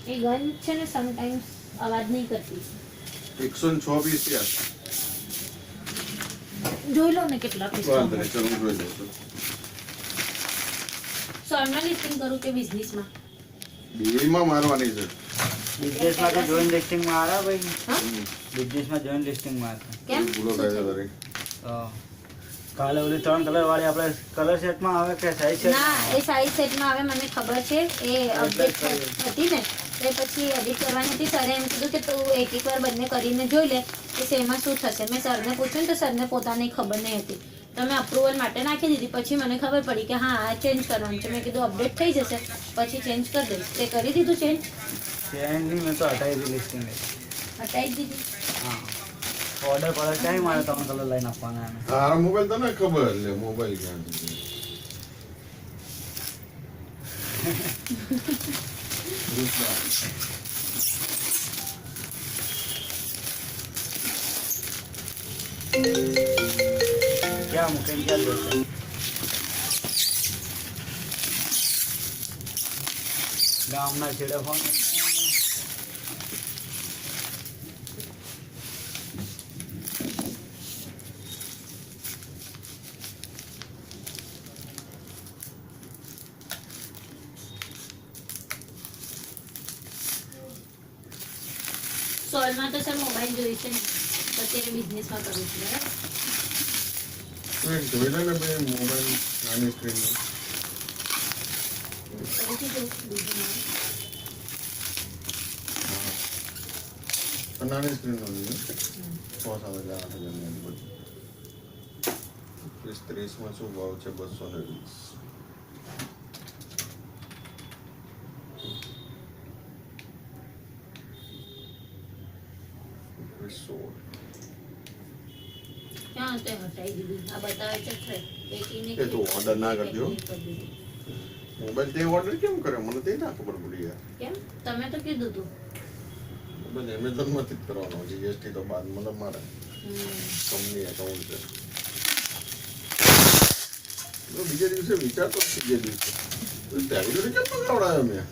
એ gun છે ને sometimes અવાજ નહીં કરતી. 106 પીસ થયા. જોઈ લો ને કેટલા પીસ. વાંધો નહીં, ચાલો હું જોઈ લઉં છું. સોલમાં લિસ્ટિંગ કરું કે બિઝનેસમાં? બેયમાં મારવાની છે. બિઝનેસમાં તો જોઈન લિસ્ટિંગ માં આરા ભાઈ. હા બિઝનેસમાં જોઈન લિસ્ટિંગ માં કેમ ભૂલો થાય છે તારી. તો કાલે ઓલી 3 કલર વાળી આપણે કલર સેટમાં આવે કે સાઈઝ સેટ? ના એ સાઈઝ સેટમાં આવે મને ખબર છે. એ અપડેટ હતી ને એ પછી એડિટ કરવાની હતી. સરે એમ કીધું કે તું એકવાર બંને કરીને જોઈ લે કે શેમાં શું થશે. મેં સરને પૂછ્યું ને તો સરને પોતાને ખબર નહીં હતી. તો મેં અપ્રુવલ માટે નાખી દીધી. પછી મને ખબર પડી કે હા આ ચેન્જ કરવાનું છે. મેં કીધું અપડેટ થઈ જશે પછી ચેન્જ કરી દઈશ. તે કરી દીધું ચેન્જ? ચેન્જ નહીં, મેં તો હટાવી દીધી લિસ્ટિંગ. હટાવી દીધી. હા ઓર્ડર પર ક્યાંય મારે 3 કલર લઈને આપવાના એને. તારો મોબાઈલ તને ખબર લે મોબાઈલ ક્યાં છે. ક્યાં મૂકીને ક્યાં જશે? ગામના છેડે ફોન. સોલમાં તો સર મોબાઈલ જોઈ છે ને અત્યારે બિઝનેસમાં કરું છું બરાબર. તું એક જોઈ લે ને ભાઈ મોબાઈલ નાની સ્ક્રીનમાં. ફરીથી જોઉં બીજું મારું. નાની સ્ક્રીનનો જોઈએ. 6,000 8,000 30માં શું ભાવ છે? 220. ક્યાં તે હટાવી દીધું? આ બતાવે છે છે પેકીને એ તો order ના કરતી હો. મોબાઈલ તે ઓર્ડર કેમ કરે? મને તે ના ખબર પડી યાર. કેમ તમે તો કીધું તું. મોબાઈલ એમેઝોનમાંથી જ કરવાનો. જીએસટી તો બાદ મને મારે કંપની એકાઉન્ટ છે. બીજા દિવસે વિચારતો બીજા દિવસે ત્યારે કેમ પકડાવડાયો મેં?